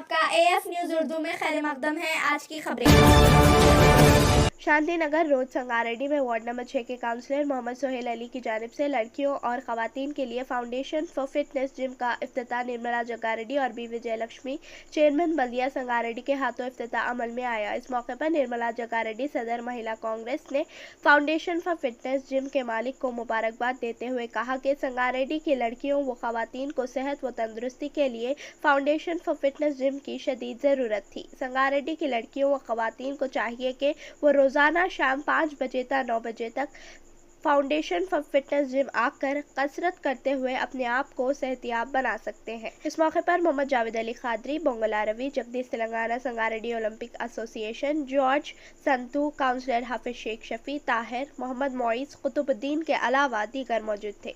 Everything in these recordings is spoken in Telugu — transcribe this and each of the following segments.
आपका एएफ न्यूज उर्दू में खैर मकदम है। आज की खबरें। शांति नगर रोड संगारेड्डी में वार्ड नंबर 6 के काउंसलर मोहम्मद सोहेल अली की जानिब से लड़कियों और खवातीन के लिए फाउंडेशन फॉर फिटनेस जिम का इफ्तिताह निर्मला जग्गारेड्डी और बी विजयलक्ष्मी चेयरमैन बल्दिया संगारेड्डी के हाथों इफ्तिताह अमल में आया। इस मौके पर निर्मला जग्गारेड्डी सदर महिला कांग्रेस ने फाउंडेशन फॉर फिटनेस जिम के मालिक को मुबारकबाद देते हुए कहा कि संगारेड्डी की लड़कियों व खवातीन को सेहत व तंदुरुस्ती के लिए फाउंडेशन फॉर फिटनेस जिम की शदीद ज़रूरत थी। संगारेड्डी की लड़कियों व खवातीन को चाहिए कि वो रोज़ाना शाम 5 बजे से 9 बजे तक फाउंडेशन फॉर फिटनेस जिम आकर कसरत करते हुए अपने आप को सेहतियाब बना सकते हैं। इस मौके पर Mohammed Javed Ali Khadri, Bongla Ravi, Jagdish Telangana Sangareddy Olympic Association, George Santu, councillor Hafiz Sheikh Shafi, Tahir, Mohammed Mois, Qutubuddin के अलावा दीगर मौजूद थे।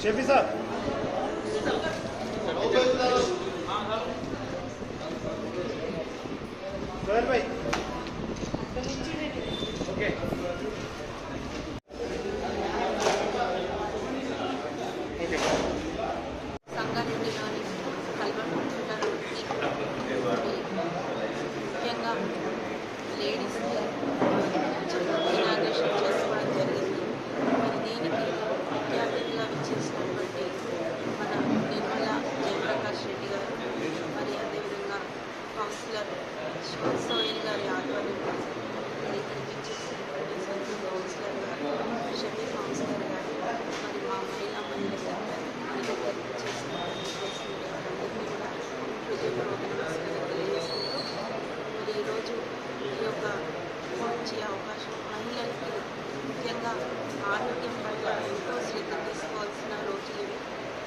शेफी साहब सोहेल भाई ओके సంగారెడ్డిలోని కల్వకుంట్ల ముఖ్యంగా లేడీస్కి ఇనాగ్రేషన్ చేసుకోవడం జరిగింది. మరి దీనికి ముఖ్య అతిథిగా విచ్చేసినటువంటి మన నిర్మలా జయప్రకాష్ రెడ్డి గారు, మరి అదేవిధంగా కౌన్సిలర్ సోహెల్ గారి ఆధ్వర్యంలో మరి ఇక్కడికి విచ్చేసినటువంటి సంతు కౌన్సిలర్ గారు, షఫీ కౌన్సిలర్ గారు, మరి మా మహిళా మండలి తెలియజేసుకుంటూ మరి ఈరోజు ఈ యొక్క మంచి అవకాశం మహిళలకి ముఖ్యంగా ఆరోగ్యం పట్ల ఎంతో శ్రద్ధ తీసుకోవాల్సిన రోజులు ఇవి.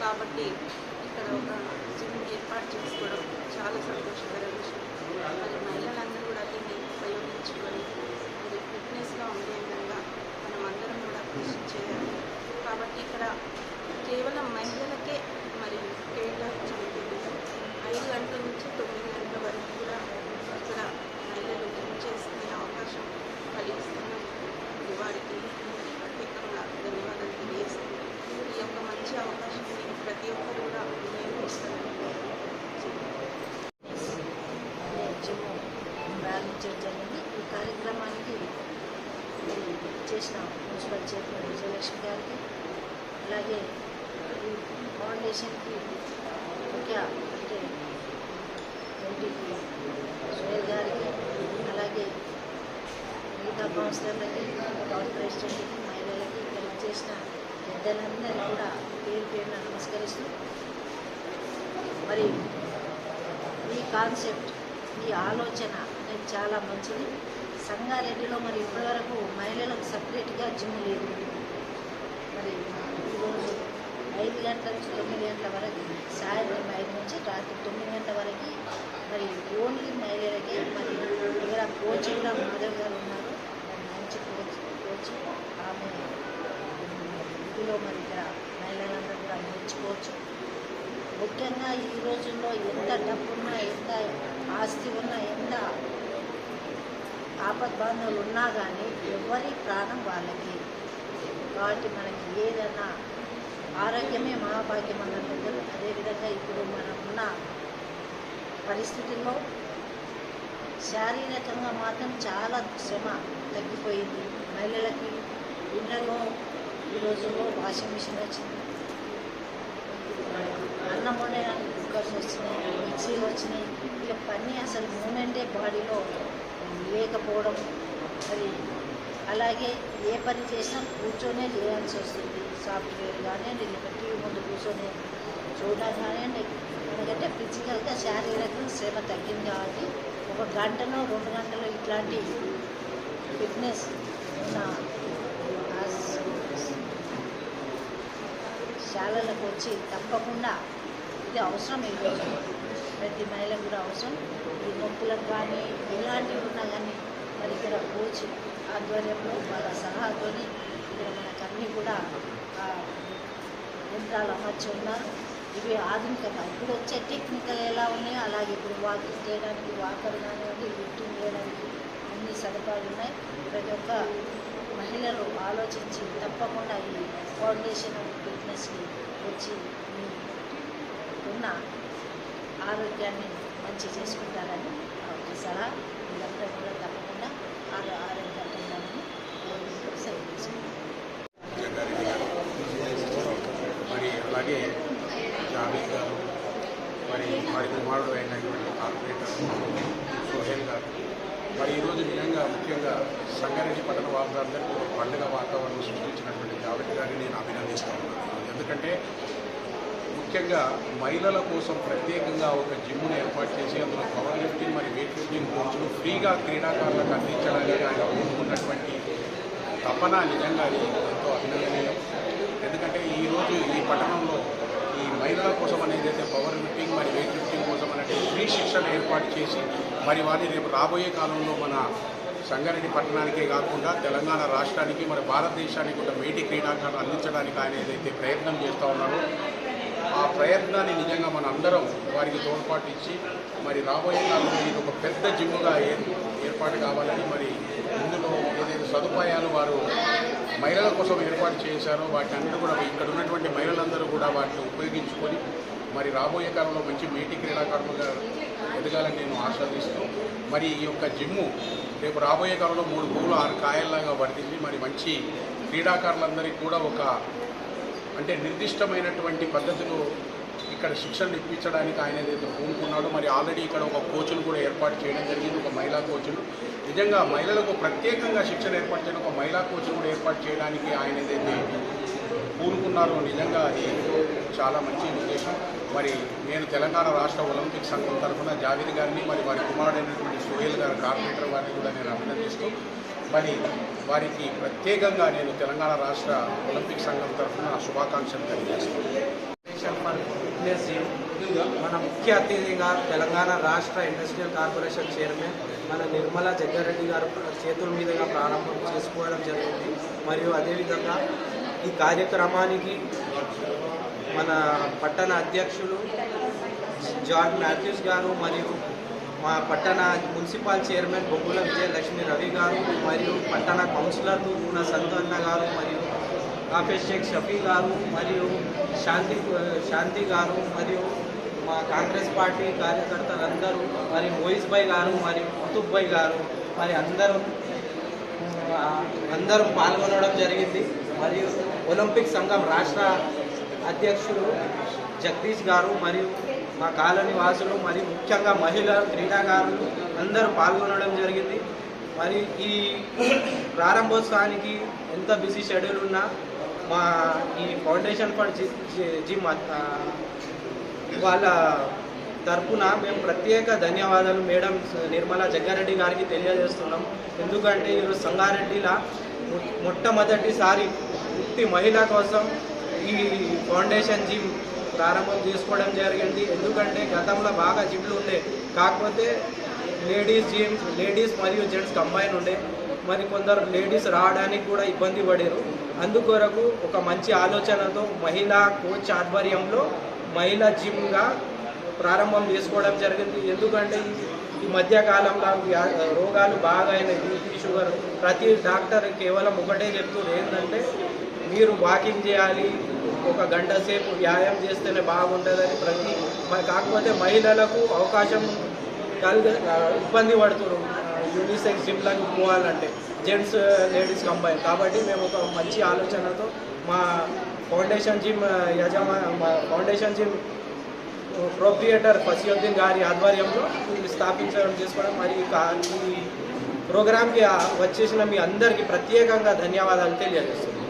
కాబట్టి ఇక్కడ ఒక జిమ్ ఏర్పాటు చేసుకోవడం చాలా సంతోషకర విషయం. మరి మహిళలందరూ కూడా దీన్ని ఉపయోగించుకొని మరి ఫిట్నెస్గా ఉండే విధంగా మనం అందరం కూడా కృషి చేయాలి. కాబట్టి ఇక్కడ కేవలం మహిళలకే మరి కేటాయించబడింది. 5 గంటల నుంచి 9 గంటల వరకు కూడా ఇక్కడ మహిళలు జిమ్ చేసుకునే అవకాశం కలిగిస్తున్నాం. వారికి ప్రత్యేకంగా ధన్యవాదాలు తెలియజేస్తున్నాం. ఈ యొక్క మంచి అవకాశాన్ని ప్రతి ఒక్కరు కూడా వినియోగిస్తారని జిమ్ ప్రారంభించడం జరిగింది. ఈ కార్యక్రమానికి చేసిన మున్సిపల్ చైర్మన్ విజయలక్ష్మి గారికి, అలాగే ఈ ఫౌండేషన్కి ముఖ్య అంటే ఎంపీపీ సోహెల్ గారికి, అలాగే మిగతా కౌన్సిలర్లకి, టౌన్ ప్రెసిడెంట్కి, మహిళలకి, ఇక్కడికి చేసిన పెద్దలందరికీ కూడా పేరు పేరున నమస్కరిస్తూ, మరి ఈ కాన్సెప్ట్, ఈ ఆలోచన అనేది చాలా మంచిది. సంగారెడ్డిలో మరి ఇప్పటివరకు మహిళలకు సపరేట్గా జిమ్ లేదు. మరి ఈరోజు 5 గంటల నుంచి 9 గంటల వరకు, సాయంత్రం 5 నుంచి రాత్రి 9 గంటల వరకు మరి ఓన్లీ మహిళలకి. మరి ఇక్కడ కోచ్ కూడా మాధవ్ గారు ఉన్నారు, మంచి కోచ్. ఆమె ఇందులో మరి ఇక్కడ మహిళలందరూ కూడా నేర్చుకోవచ్చు. ముఖ్యంగా ఈ రోజుల్లో ఎంత డబ్బున్నా, ఎంత ఆస్తి ఉన్నా, ఎంత ఆపద్బాంధవులు ఉన్నా కానీ ఎవరి ప్రాణం వాళ్ళకి. కాబట్టి మనకి ఏదైనా ఆరోగ్యమే మహాభాగ్యం అన్నట్టు. అదేవిధంగా ఇప్పుడు మనం ఉన్న పరిస్థితుల్లో శారీరకంగా మాత్రం చాలా శ్రమ తగ్గిపోయింది మహిళలకి. ఇళ్లలో ఈ రోజుల్లో వాషింగ్ మిషన్ వచ్చింది, అన్నం వండడానికి కుక్కర్స్ వచ్చినాయి, మిక్సీలు వచ్చినాయి. ఇక పని అసలు మూమెంటే బాడీలో లేకపోవడం. మరి అలాగే ఏ పని చేసినా కూర్చొనే చేయాల్సి వస్తుంది. సాఫ్ట్వేర్ కానివ్వండి, లేకపోతే టీవీ ముందు కూర్చొని చూడడం కానివ్వండి. ఎందుకంటే ఫిజికల్గా శారీరకంగా శ్రమ తగ్గింది కాబట్టి 1 గంటలో 2 గంటలో ఇట్లాంటి ఫిట్నెస్ ఉన్న శాలలకు వచ్చి తప్పకుండా ఇది అవసరం. ఈరోజు ప్రతి మహిళకు కూడా అవసరం. ఈ నొప్పులకు కానీ ఎలాంటివి ఉన్నా కానీ మరి ఇక్కడ కోచ్ ఆధ్వర్యంలో వాళ్ళ సలహాతో ఇక్కడ మనకు అన్నీ కూడా యంత్రాలు అమర్చి ఉన్నారు. ఇవి ఆధునికంగా ఇప్పుడు వచ్చే టెక్నికల్ ఎలా ఉన్నాయో అలాగే ఇప్పుడు వాకింగ్ చేయడానికి వాకర్ కానివ్వండి, లిఫ్టింగ్ చేయడానికి అన్ని సదుపాయాలు ఉన్నాయి. ప్రతి ఒక్క మహిళలు ఆలోచించి తప్పకుండా ఈ ఫౌండేషన్ ఫిట్నెస్కి వచ్చి మీ ఉన్న ఆరోగ్యాన్ని మంచి చేసుకుంటారని ఒక సలహా. మీరంతా కూడా తప్పకుండా ఆరోగ్యంగా ఉండాలని సెలవు తీసుకుంటారు. మరి అలాగే జావేద్ గారు, మరి వారి కుమారుడు అయినటువంటి కార్పొరేటర్ సోహెల్ గారు, మరి ఈరోజు నిజంగా ముఖ్యంగా సంగారెడ్డి పట్టణ వాసులందరికీ ఒక పండుగ వాతావరణం సృష్టించినటువంటి జావేద్ గారిని నేను అభినందిస్తూ ఉన్నాను. ఎందుకంటే ముఖ్యంగా మహిళల కోసం ప్రత్యేకంగా ఒక జిమ్ను ఏర్పాటు చేసి అందులో పవర్ లిఫ్టింగ్ మరి వెయిట్ లిఫ్టింగ్ కోచ్లు ఫ్రీగా క్రీడాకారులకు అందించడానికి ఆయన కోరుకున్నటువంటి తపన నిజంగా అది ఎంతో అభినందనీయం. ఎందుకంటే ఈరోజు ఈ పట్టణంలో ఈ మహిళల కోసం అనేది అయితే పవర్ లిఫ్టింగ్ మరి వెయిట్ లిఫ్టింగ్ కోసం అనేది ఫ్రీ శిక్షణ ఏర్పాటు చేసి మరి వారిని రేపు రాబోయే కాలంలో మన సంగారెడ్డి పట్టణానికే కాకుండా తెలంగాణ రాష్ట్రానికి మరి భారతదేశానికి ఒక మేటి క్రీడాకారులు అందించడానికి ఆయన ఏదైతే ప్రయత్నం చేస్తూ ఉన్నారో ఆ ప్రయత్నాన్ని నిజంగా మన అందరం వారికి తోడ్పాటు ఇచ్చి మరి రాబోయే కాలంలో ఇది ఒక పెద్ద జిమ్ముగా ఏర్పాటు కావాలని మరి ఇందులో ఏదైతే సదుపాయాలు వారు మహిళల కోసం ఏర్పాటు చేశారో వాటి అందరూ కూడా ఇక్కడ ఉన్నటువంటి మహిళలందరూ కూడా వాటిని ఉపయోగించుకొని మరి రాబోయే కాలంలో మంచి మేటి క్రీడాకారులుగా ఎదగాలని నేను ఆస్వాదిస్తూ మరి ఈ యొక్క జిమ్ము రేపు రాబోయే కాలంలో 3 పూలు 6 కాయల్లాగా వర్తిల్లి మరి మంచి క్రీడాకారులందరికీ కూడా ఒక అంటే నిర్దిష్టమైనటువంటి పద్ధతిలో ఇక్కడ శిక్షణ ఇప్పించడానికి ఆయన ఏదైతే పూనుకున్నాడో మరి ఆల్రెడీ ఇక్కడ ఒక కోచ్ను కూడా ఏర్పాటు చేయడం జరిగింది, ఒక మహిళా కోచ్ను. నిజంగా మహిళలకు ప్రత్యేకంగా శిక్షణ ఏర్పాటు చేయడం, ఒక మహిళా కోచ్ను కూడా ఏర్పాటు చేయడానికి ఆయన ఏదైతే పూనుకున్నారో నిజంగా అది చాలా మంచి ఉద్దేశం. మరి నేను తెలంగాణ రాష్ట్ర ఒలింపిక్ సంఘం తరఫున జావేద్ గారిని మరి వారి కుమారుడైనటువంటి సోహెల్ గారు కార్పొరేటర్ వారిని కూడా నేను అభినందిస్తూ మరి వారికి ప్రత్యేకంగా నేను తెలంగాణ రాష్ట్ర ఒలింపిక్ సంఘం తరఫున శుభాకాంక్షలు తెలియజేస్తున్నాను. మన ముఖ్య అతిథిగా తెలంగాణ రాష్ట్ర ఇండస్ట్రియల్ కార్పొరేషన్ చైర్మన్ మన నిర్మలా జగ్గారెడ్డి గారు చేతుల మీదుగా ప్రారంభం చేసుకోవడం జరిగింది. మరియు అదేవిధంగా ఈ కార్యక్రమానికి మన పట్టణ అధ్యక్షులు జాన్ మాథ్యూస్ గారు మరియు మా పట్టణ మున్సిపల్ చైర్మన్ బొగ్గుల విజయలక్ష్మి రవి గారు మరియు పట్టణ కౌన్సిలర్లు ఉన్న సంతన్న గారు మరియు ఆఫీస్ షేక్ షఫీ గారు మరియు శాంతి గారు మరియు మా కాంగ్రెస్ పార్టీ కార్యకర్తలందరూ మరి మోయిజ్ భాయ్ గారు మరియు కుతుబ్ భాయ్ గారు మరి అందరూ పాల్గొనడం జరిగింది. మరియు ఒలింపిక్ సంఘం రాష్ట్ర అధ్యక్షులు జగదీష్ గారు మరియు మా కాలనీ వాసులు మరియు ముఖ్యంగా మహిళా క్రీడాకారులు అందరూ పాల్గొనడం జరిగింది. మరి ఈ ప్రారంభోత్సవానికి ఎంత బిజీ షెడ్యూల్ ఉన్నా మా ఈ ఫౌండేషన్ ఫర్ జిమ్ వాళ్ళ తరఫున మేము ప్రత్యేక ధన్యవాదాలు మేడం నిర్మలా జగ్గారెడ్డి గారికి తెలియజేస్తున్నాం. ఎందుకంటే ఈరోజు సంగారెడ్డిలో మొట్టమొదటిసారి వృత్తి మహిళ కోసం ఈ ఈ ఫౌండేషన్ జిమ్ ప్రారంభం చేసుకోవడం జరిగింది. ఎందుకంటే గతంలో బాగా జిమ్లు ఉండే, కాకపోతే లేడీస్ మరియు జెంట్స్ కంబైన్ ఉండే. మరి కొందరు లేడీస్ రావడానికి కూడా ఇబ్బంది పడారు. అందుకొరకు ఒక మంచి ఆలోచనతో మహిళా కోచ్ ఆధ్వర్యంలో మహిళా జిమ్గా ప్రారంభం చేసుకోవడం జరిగింది. ఎందుకంటే ఈ మధ్యకాలంలో రోగాలు బాగా అయినాయి, బీపీ, షుగర్. ప్రతి డాక్టర్ కేవలం ఒకటే చెప్తున్నారు, ఏంటంటే మీరు వాకింగ్ చేయాలి, ఒక గంట సేపు వ్యాయామం చేస్తేనే బాగుంటుందని. కాకపోతే మహిళలకు అవకాశం ఇబ్బంది పడుతున్నారు యూనిసెక్స్ జిమ్లకు పోవాలంటే, జెంట్స్ లేడీస్ కంబైన్. కాబట్టి మేము ఒక మంచి ఆలోచనతో మా ఫౌండేషన్ జిమ్ ప్రొప్రియేటర్ ఫసియుద్దీన్ గారి ఆధ్వర్యంలో స్థాపించడం చేసుకోవడం. మరి ఈ ప్రోగ్రామ్కి వచ్చేసిన మీ అందరికీ ప్రత్యేకంగా ధన్యవాదాలు తెలియజేస్తున్నాను.